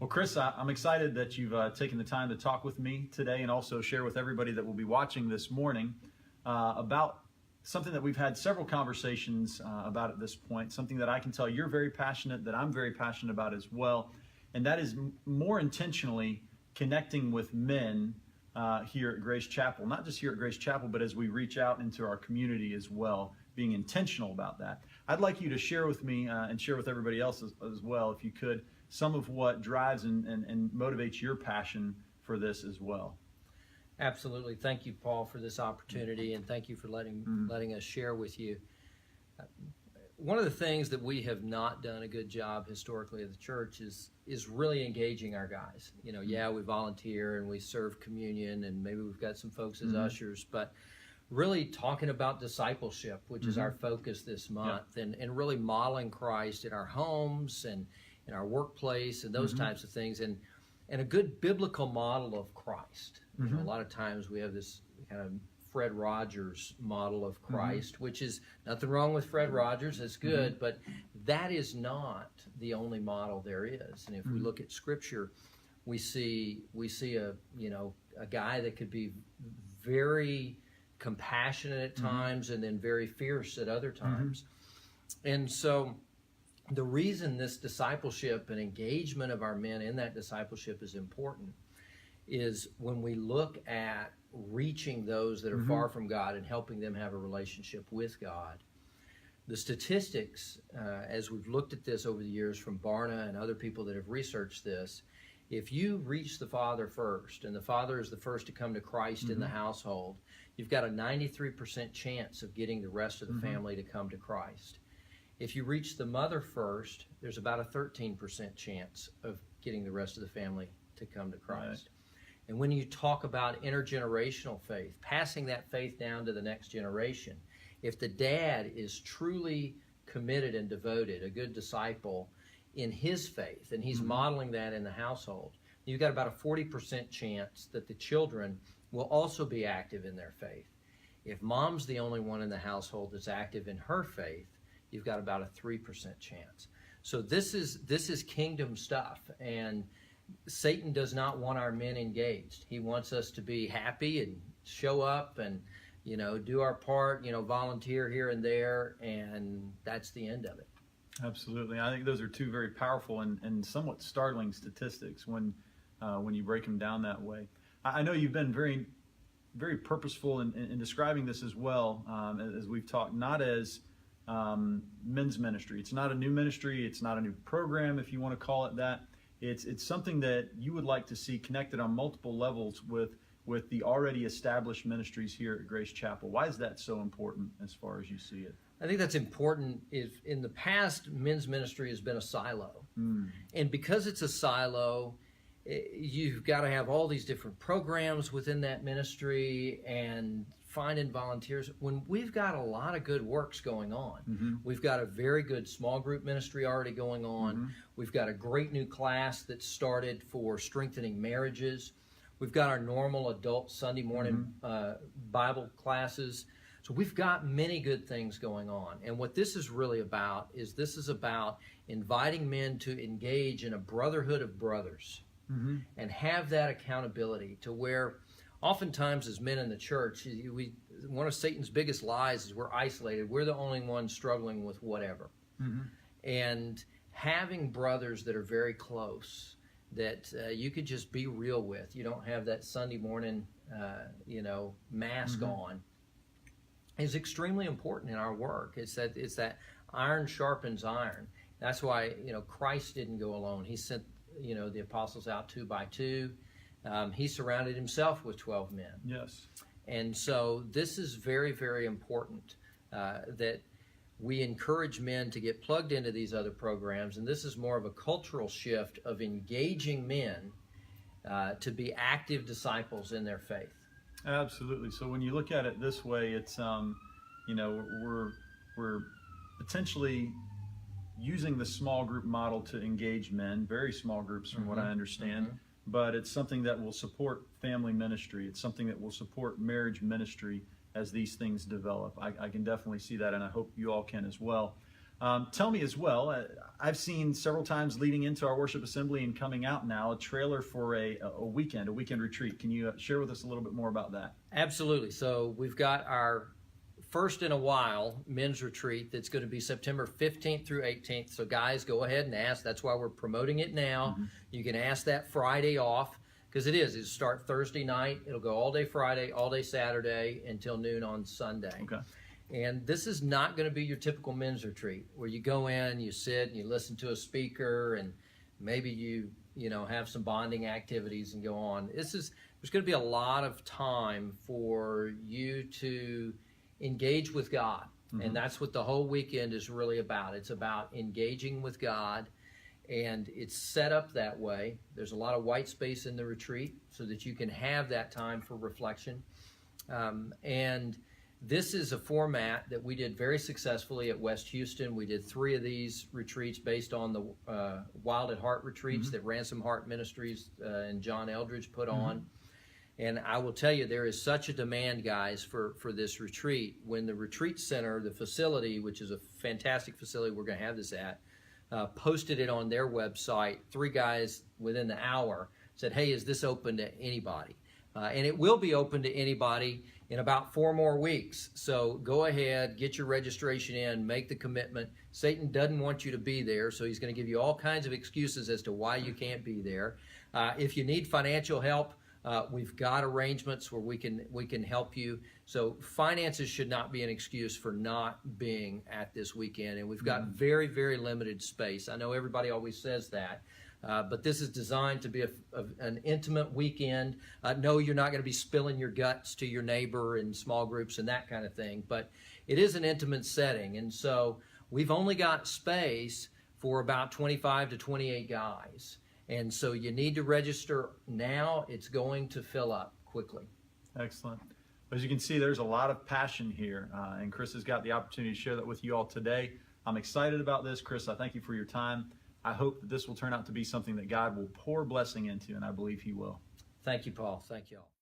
Well, Chris, I'm excited that you've taken the time to talk with me today and also share with everybody that will be watching this morning about something that we've had several conversations about at this point, something that I can tell you're very passionate, that I'm very passionate about as well, and that is more intentionally connecting with men here at Grace Chapel, not just here at Grace Chapel, but as we reach out into our community as well, being intentional about that. I'd like you to share with me and share with everybody else as well, if you could, some of what drives and motivates your passion for this as well. Absolutely. Thank you, Paul, for this opportunity, and thank you for letting us share with you. One of the things that we have not done a good job historically at the church is really engaging our guys. You know, yeah, we volunteer and we serve communion, and maybe we've got some folks as ushers, but really talking about discipleship, which is our focus this month, and really modeling Christ in our homes and in our workplace and those types of things, and a good biblical model of Christ. You know, a lot of times we have this kind of Fred Rogers model of Christ, which is nothing wrong with Fred Rogers, that's good, but that is not the only model there is. And if we look at Scripture, we see a guy that could be very compassionate at times and then very fierce at other times. And so the reason this discipleship and engagement of our men in that discipleship is important is when we look at reaching those that are far from God and helping them have a relationship with God. The statistics, as we've looked at this over the years from Barna and other people that have researched this, if you reach the Father first, and the Father is the first to come to Christ in the household, you've got a 93% chance of getting the rest of the family to come to Christ. If you reach the mother first, there's about a 13% chance of getting the rest of the family to come to Christ. Right. And when you talk about intergenerational faith, passing that faith down to the next generation, if the dad is truly committed and devoted, a good disciple in his faith, and he's modeling that in the household, you've got about a 40% chance that the children will also be active in their faith. If mom's the only one in the household that's active in her faith, you've got about a 3% chance. So this is kingdom stuff, and Satan does not want our men engaged. He wants us to be happy and show up and, do our part, volunteer here and there, and that's the end of it. Absolutely. I think those are two very powerful and somewhat startling statistics when you break them down that way. I know you've been very, very purposeful in describing this as well, as we've talked, not as men's ministry. It's not a new ministry. It's not a new program, if you want to call it that. It's something that you would like to see connected on multiple levels with the already established ministries here at Grace Chapel. Why is that so important as far as you see it? I think that's important. In the past, men's ministry has been a silo. And because it's a silo, you've got to have all these different programs within that ministry and finding volunteers when we've got a lot of good works going on. We've got a very good small group ministry already going on. We've got a great new class that started for strengthening marriages. We've got our normal adult Sunday morning Bible classes. So we've got many good things going on. And what this is really about is this is about inviting men to engage in a brotherhood of brothers and have that accountability to where oftentimes as men in the church, one of Satan's biggest lies is we're isolated. We're the only ones struggling with whatever. And having brothers that are very close, that you could just be real with. You don't have that Sunday morning, mask on, is extremely important in our work. It's that iron sharpens iron. That's why, Christ didn't go alone. He sent, the apostles out 2 by 2. He surrounded himself with 12 men. Yes. And so this is very, very important that we encourage men to get plugged into these other programs. And this is more of a cultural shift of engaging men to be active disciples in their faith. Absolutely. So when you look at it this way, it's, we're potentially using the small group model to engage men, very small groups from what I understand. But it's something that will support family ministry. It's something that will support marriage ministry as these things develop. I can definitely see that, and I hope you all can as well. Tell me as well, I've seen several times leading into our worship assembly and coming out now a trailer for a weekend retreat. Can you share with us a little bit more about that? Absolutely. So we've got our first in a while men's retreat that's going to be September 15th through 18th. So guys, go ahead and ask. That's why we're promoting it now. You can ask that Friday off, because it'll start Thursday night. It'll go all day Friday, all day Saturday until noon on Sunday. Okay. And this is not going to be your typical men's retreat where you go in, you sit and you listen to a speaker, and maybe you have some bonding activities and go on. There's going to be a lot of time for you to engage with God. And that's what the whole weekend is really about. It's about engaging with God, and it's set up that way. There's a lot of white space in the retreat so that you can have that time for reflection. And this is a format that we did very successfully at West Houston. We did 3 of these retreats based on the Wild at Heart retreats that Ransom Heart Ministries and John Eldridge put on. And I will tell you, there is such a demand, guys, for this retreat. When the retreat center, the facility, which is a fantastic facility we're going to have this at, posted it on their website, 3 guys within the hour said, hey, is this open to anybody? And it will be open to anybody in about 4 more weeks. So go ahead, get your registration in, make the commitment. Satan doesn't want you to be there, so he's going to give you all kinds of excuses as to why you can't be there. If you need financial help, we've got arrangements where we can help you. So finances should not be an excuse for not being at this weekend. And we've got very, very limited space. I know everybody always says that. But this is designed to be an intimate weekend. No, you're not going to be spilling your guts to your neighbor in small groups and that kind of thing. But it is an intimate setting. And so we've only got space for about 25 to 28 guys. And so you need to register now. It's going to fill up quickly. Excellent. As you can see, there's a lot of passion here. And Chris has got the opportunity to share that with you all today. I'm excited about this. Chris, I thank you for your time. I hope that this will turn out to be something that God will pour blessing into, and I believe he will. Thank you, Paul. Thank you all.